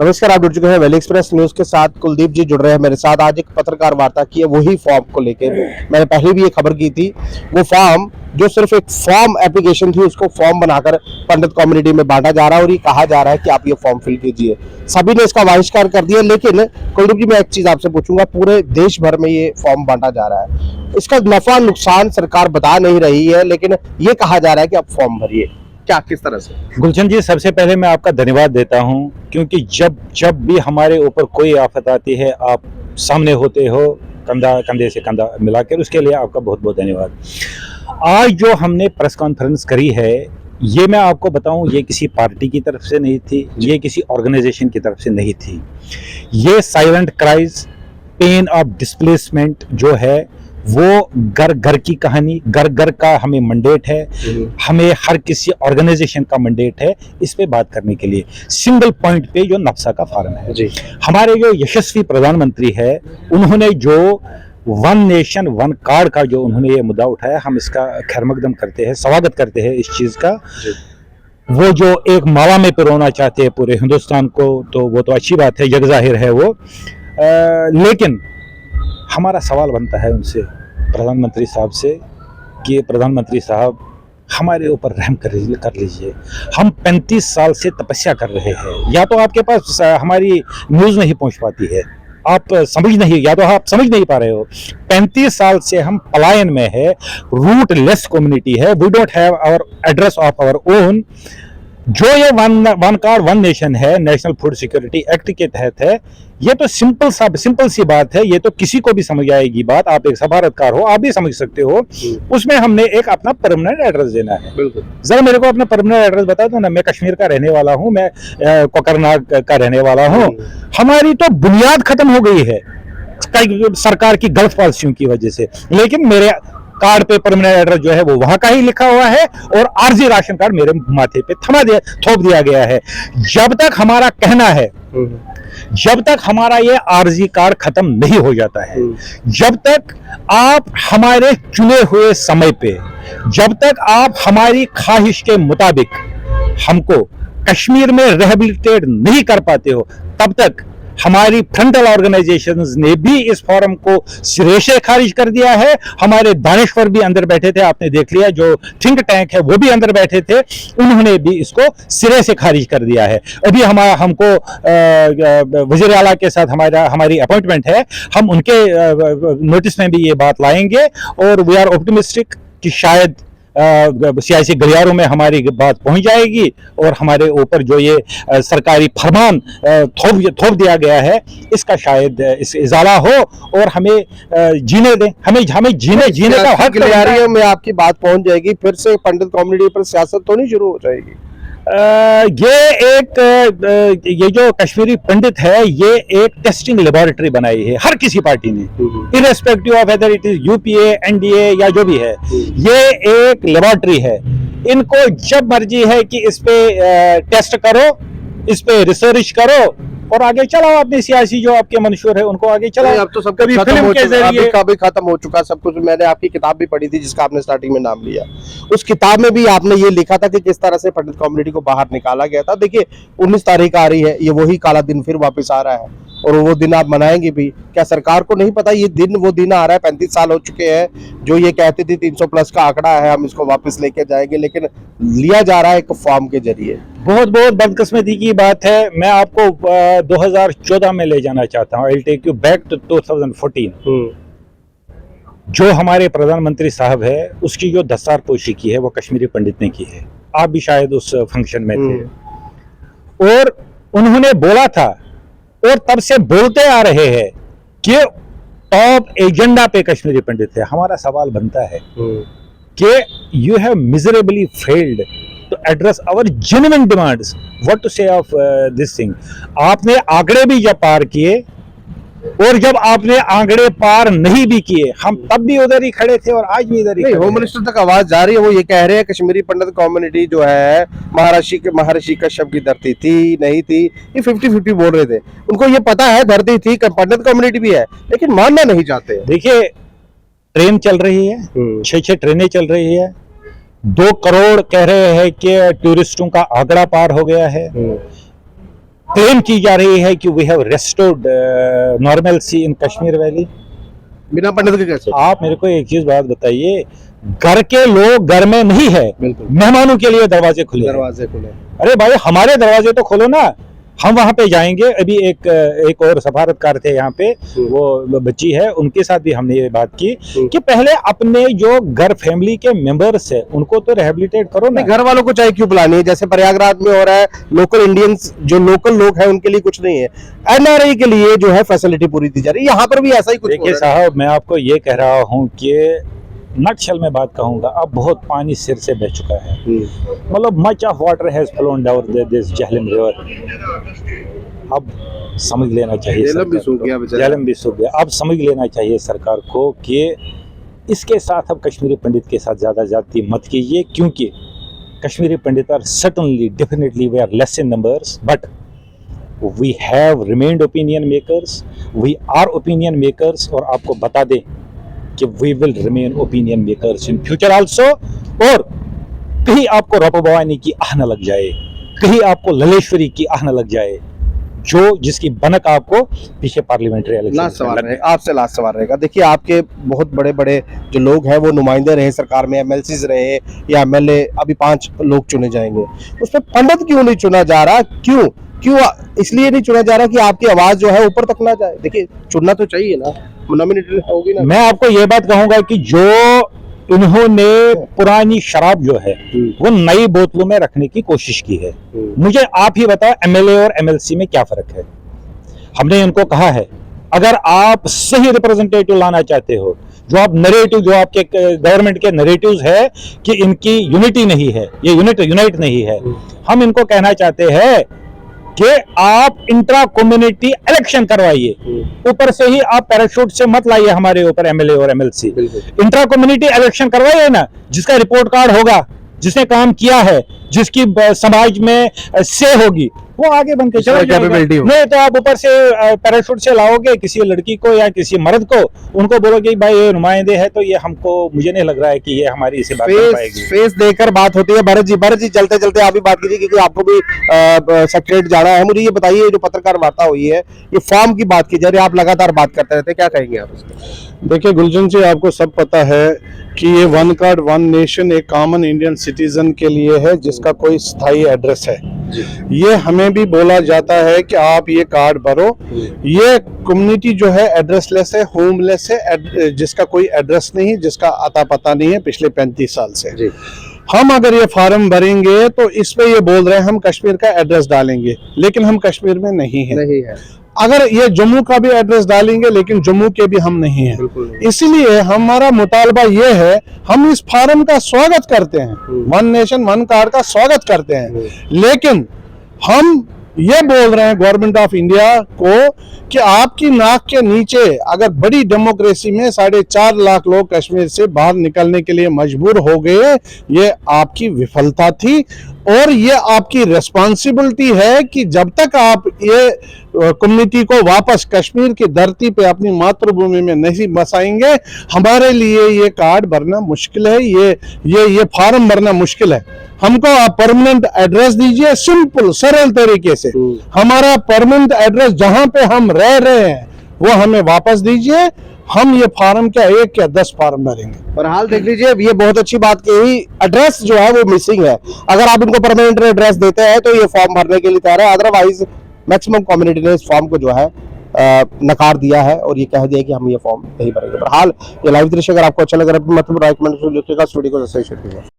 नमस्कार, आप जुड़ चुके हैं वैली एक्सप्रेस न्यूज के साथ। कुलदीप जी जुड़ रहे हैं मेरे साथ। आज एक पत्रकार वार्ता की है वही फॉर्म को लेकर। मैंने पहले भी ये खबर की थी, वो फॉर्म जो सिर्फ एक फॉर्म एप्लीकेशन थी उसको फॉर्म बनाकर पंडित कम्युनिटी में बांटा जा रहा है और ये कहा जा रहा है कि आप ये फॉर्म फिल कीजिए। सभी ने इसका बहिष्कार कर दिया। लेकिन कुलदीप जी, मैं एक चीज आपसे पूछूंगा, पूरे देश भर में ये फॉर्म बांटा जा रहा है, इसका नफा नुकसान सरकार बता नहीं रही है, लेकिन ये कहा जा रहा है कि आप फॉर्म भरिए। क्या, किस तरह से? गुलशन जी, सबसे पहले मैं आपका धन्यवाद देता हूं, क्योंकि जब भी हमारे ऊपर कोई आफत आती है आप सामने होते हो कंधे से कंधा मिलाकर। उसके लिए आपका बहुत बहुत धन्यवाद। आज जो हमने प्रेस कॉन्फ्रेंस करी है, ये मैं आपको बताऊं, ये किसी पार्टी की तरफ से नहीं थी, ये किसी ऑर्गेनाइजेशन की तरफ से नहीं थी। ये silent cries, pain of displacement जो है, वो घर घर की कहानी, घर घर का हमें मंडेट है, हमें हर किसी ऑर्गेनाइजेशन का मंडेट है इस पे बात करने के लिए। सिंगल पॉइंट पे जो नफ्सा का फार्म है जी। हमारे जो यशस्वी प्रधानमंत्री है, उन्होंने जो वन नेशन वन कार्ड का जो उन्होंने ये मुद्दा उठाया, हम इसका खैर मकदम करते हैं, स्वागत करते हैं इस चीज का। वो जो एक माला में पिरोना चाहते हैं पूरे हिंदुस्तान को, तो वो तो अच्छी बात है, यक जाहिर है वो। लेकिन हमारा सवाल बनता है उनसे, प्रधानमंत्री साहब से, कि प्रधानमंत्री साहब हमारे ऊपर रहम कर लीजिए। हम 35 साल से तपस्या कर रहे हैं, या तो आपके पास हमारी न्यूज़ नहीं पहुंच पाती है, आप समझ नहीं, या तो आप समझ नहीं पा रहे हो। 35 साल से हम पलायन में है, रूटलेस कम्युनिटी है, we don't have our address of our own. जो ये वन कार्ड वन नेशन है, नेशनल फूड सिक्योरिटी एक्ट के तहत है, ये तो सिंपल सी बात है, ये तो किसी को भी समझ आएगी बात। आप एक सफारतकार हो, आप भी समझ सकते हो। उसमें हमने एक अपना परमानेंट एड्रेस देना है। बिल्कुल, जरा मेरे को अपना परमानेंट एड्रेस बता दो ना। मैं कश्मीर का रहने वाला हूँ, मैं कोकरनाग का रहने वाला हूँ। हमारी तो बुनियाद खत्म हो गई है सरकार की गलत पॉलिसियों की वजह से, लेकिन मेरे कार्ड पे परमानेंट एड्रेस जो है वो वहां का ही लिखा हुआ है, और आरजी राशन कार्ड मेरे माथे पे थोप दिया गया है। जब तक हमारा कहना है, जब तक हमारा ये आरजी कार्ड खत्म नहीं हो जाता है, जब तक आप हमारे चुने हुए समय पे, जब तक आप हमारी ख्वाहिश के मुताबिक हमको कश्मीर में रिहेबिलिटेट नहीं कर पाते हो, तब तक हमारी फ्रंटल ऑर्गेनाइजेशंस ने भी इस फॉरम को सिरे से खारिज कर दिया है। हमारे दानिश्वर भी अंदर बैठे थे, आपने देख लिया, जो थिंक टैंक है वो भी अंदर बैठे थे, उन्होंने भी इसको सिरे से खारिज कर दिया है। अभी हमको वज़ीर आला के साथ हमारी अपॉइंटमेंट है, हम उनके नोटिस में भी ये बात लाएंगे, और वी आर ऑप्टिमिस्टिक कि शायद सियासी गलियारों में हमारी बात पहुंच जाएगी, और हमारे ऊपर जो ये सरकारी फरमान थोप दिया गया है, इसका शायद इस इजाला हो और हमें जीने दें। हमें जीने का हक। गलियारियों में आपकी बात पहुंच जाएगी, फिर से पंडित कम्युनिटी पर सियासत तो नहीं शुरू हो जाएगी? ये जो कश्मीरी पंडित है, ये एक टेस्टिंग लेबोरेटरी बनाई है हर किसी पार्टी ने, irrespective of whether it is UPA, NDA या जो भी है। ये एक लेबोरेटरी है, इनको जब मर्जी है कि इस पे टेस्ट करो, इस पे रिसर्च करो, और आगे चलाओ अपने सियासी जो आपके मंशूर है उनको आगे चलाओ। अब तो सब कुछ खत्म हो चुका सब कुछ। मैंने आपकी किताब भी पढ़ी थी जिसका आपने स्टार्टिंग में नाम लिया। उस किताब में भी आपने ये लिखा था कि किस तरह से पंडित कम्युनिटी को बाहर निकाला गया था। देखिए, 19 तारीख आ रही है, ये वही काला दिन फिर वापस आ रहा है, और वो दिन आप मनाएंगे भी। क्या सरकार को नहीं पता ये दिन वो दिन आ रहा है? 35 साल हो चुके हैं, जो ये कहती थी 300 प्लस का आंकड़ा है, हम इसको वापस लेके जाएंगे, लेकिन लिया जा रहा है एक फॉर्म के जरिए। बहुत बदकिस्मती की बात है। मैं आपको 2014 में ले जाना चाहता हूँ। I will take you back to 2014। जो हमारे प्रधानमंत्री साहब है, उसकी जो दस्तारपोशी की है वो कश्मीरी पंडित ने की है। आप भी शायद उस फंक्शन में थे, और उन्होंने बोला था, और तब से बोलते आ रहे हैं कि टॉप एजेंडा पे कश्मीरी पंडित है। हमारा सवाल बनता है कि you have miserably failed to address our genuine demands. What to say of this thing. आपने आंकड़े भी जब पार किए, और जब आपने आंकड़े पार नहीं भी किए, हम तब भी उधर ही खड़े थे और आज भी इधर ही। होम मिनिस्टर तक आवाज जा रही है, वो ये कह रहे हैं कश्मीरी पंडित कम्युनिटी जो है महर्षि कश्यप की धरती थी नहीं थी, ये 50-50 बोल रहे थे। उनको ये पता है धरती थी, पंडित कम्युनिटी भी है, लेकिन मानना नहीं चाहते। देखिए, ट्रेन चल रही है, 6 ट्रेनें चल रही है, 2 करोड़ कह रहे हैं कि टूरिस्टों का आंकड़ा पार हो गया है। क्लेम की जा रही है कि we have restored normalcy in Kashmir valley. बिना पंडित के कैसे? आप मेरे को एक चीज बात बताइए, घर के लोग घर में नहीं है, बिल्कुल। मेहमानों के लिए दरवाजे खुले हैं। दरवाजे खुले। अरे भाई हमारे दरवाजे तो खोलो ना, हम वहां पे जाएंगे। अभी एक और सफारतकार थे यहाँ पे, वो बच्ची है, उनके साथ भी हमने ये बात की कि पहले अपने जो घर फैमिली के मेंबर्स है उनको तो रिहेबिलिटेट करो ना। घर वालों को चाहे क्यों बुलानी है? जैसे प्रयागराज में हो रहा है, लोकल इंडियंस जो लोकल लोग हैं उनके लिए कुछ नहीं है, एनआरआई के लिए जो है फैसिलिटी पूरी दी जा रही है। यहाँ पर भी ऐसा ही कुछ हो देखिए रहा है। साहब, मैं आपको ये कह रहा हूँ कि नटशल में बात कहूंगा, अब बहुत पानी सिर से बह चुका है। मतलब much of water has phloem down this Jhelum river. अब समझ लेना चाहिए, झेलम भी सूख गया बेचारा। झेलम भी सूख गया। अब समझ लेना चाहिए सरकार को कि इसके साथ अब कश्मीरी पंडित के साथ ज्यादा ज्यादती मत कीजिए, क्योंकि Kashmiri Pandit are certainly definitely we are less in numbers, but we have remained opinion makers, we are opinion makers. और आपको बता दें कि we will remain opinion makers in future also. और कहीं आपको रोपो भवानी की आह न लग जाए, कहीं आपको ललेश्वरी की आह न लग जाए, जो जिसकी बनक आपको पीछे पार्लियामेंट्री लास्ट सवाल इलेक्शन। रहेगा आपसे, लास्ट सवाल रहेगा। देखिए आपके बहुत बड़े बड़े जो लोग हैं वो नुमाइंदे रहे सरकार में, एमएलसीज रहे या एमएलए, अभी 5 लोग चुने जाएंगे, उसमें पंडित क्यों नहीं चुना जा रहा? क्यों क्यों इसलिए नहीं चुना जा रहा कि आपकी आवाज जो है ऊपर तक ना जाए? देखिए चुनना तो चाहिए ना, नॉमिनेटेड होगी ना। मैं आपको ये बात कहूंगा कि जो उन्होंने पुरानी शराब जो है वो नई बोतलों में रखने की कोशिश की है। मुझे आप ही बताओ एमएलए और एमएलसी में क्या फर्क है? हमने इनको कहा है, अगर आप सही रिप्रेजेंटेटिव लाना चाहते हो, जो आप नरेटिव, जो आपके गवर्नमेंट के नरेटिव्स है कि इनकी यूनिटी नहीं है, ये यूनाइट नहीं है, हम इनको कहना चाहते हैं कि आप इंट्रा कम्युनिटी इलेक्शन करवाइए। ऊपर से ही आप पैराशूट से मत लाइए हमारे ऊपर एमएलए और एमएलसी। इंट्रा कम्युनिटी इलेक्शन करवाइए ना, जिसका रिपोर्ट कार्ड होगा, जिसने काम किया है, जिसकी समाज में से होगी, वो आगे बन के चला जाएगा। नहीं तो आप ऊपर से पैराशूट से लाओगे किसी लड़की को या किसी मर्द को, उनको बोलोगे भाई ये नुमाइंदे है, तो ये हमको, मुझे नहीं लग रहा है कि ये हमारी इसे बात कर पाएगी। फेस देकर बात होती है। भरत जी चलते चलते आप भी बात कीजिए, क्योंकि आपको भी सेक्रेटरीट जाना है। मुझे ये बताइए, जो पत्रकार वार्ता हुई है, ये फॉर्म की बात की जा रही है, आप लगातार बात करते रहते हैं, क्या कहेंगे आप इसमें? देखिए गुलशन जी, आपको सब पता है कि ये वन कार्ड वन नेशन एक कॉमन इंडियन सिटीजन के लिए है, जिसका कोई स्थायी एड्रेस है। ये हमें भी बोला जाता है कि आप ये कार्ड भरो। ये कम्युनिटी जो है एड्रेसलेस है, होमलेस है, जिसका कोई एड्रेस नहीं, जिसका अता पता नहीं है पिछले 35 साल से। हम अगर ये फॉर्म भरेंगे तो इसमें ये बोल रहे हैं हम कश्मीर का एड्रेस डालेंगे, लेकिन हम कश्मीर में नहीं है। अगर ये जम्मू का भी एड्रेस डालेंगे, लेकिन जम्मू के भी हम नहीं हैं। इसलिए हमारा मुतालबा ये है, हम इस फॉर्म का स्वागत करते हैं, वन नेशन वन कार्ड का स्वागत करते हैं, लेकिन हम ये बोल रहे हैं गवर्नमेंट ऑफ इंडिया को कि आपकी नाक के नीचे अगर बड़ी डेमोक्रेसी में 4.5 लाख लोग कश्मीर से बाहर निकलने के लिए मजबूर हो गए, ये आपकी विफलता थी। और ये आपकी रिस्पॉन्सिबिलिटी है कि जब तक आप ये कम्युनिटी को वापस कश्मीर की धरती पे अपनी मातृभूमि में नहीं बसाएंगे, हमारे लिए ये कार्ड भरना मुश्किल है, ये फॉर्म भरना मुश्किल है। हमको आप परमानेंट एड्रेस दीजिए, सिंपल सरल तरीके से। हमारा परमानेंट एड्रेस जहां पे हम रह रहे हैं वो हमें वापस दीजिए। हम ये फॉर्म क्या 1 या 10 फॉर्म भरेंगे। पर हाल देख लीजिए, ये बहुत अच्छी बात कही, एड्रेस जो है वो मिसिंग है। अगर आप इनको परमानेंट एड्रेस देते हैं तो ये फॉर्म भरने के लिए तैयार है, अदरवाइज मैक्सिमम कम्युनिटी ने इस फॉर्म को जो है नकार दिया है और ये कह दिया कि हम ये फॉर्म नहीं भरेंगे। पर हाल ये लाइव दृश्य अगर आपको अच्छा लग रहा है, मतलब राइकमेंड स्टूडियो को शेयर कीजिए।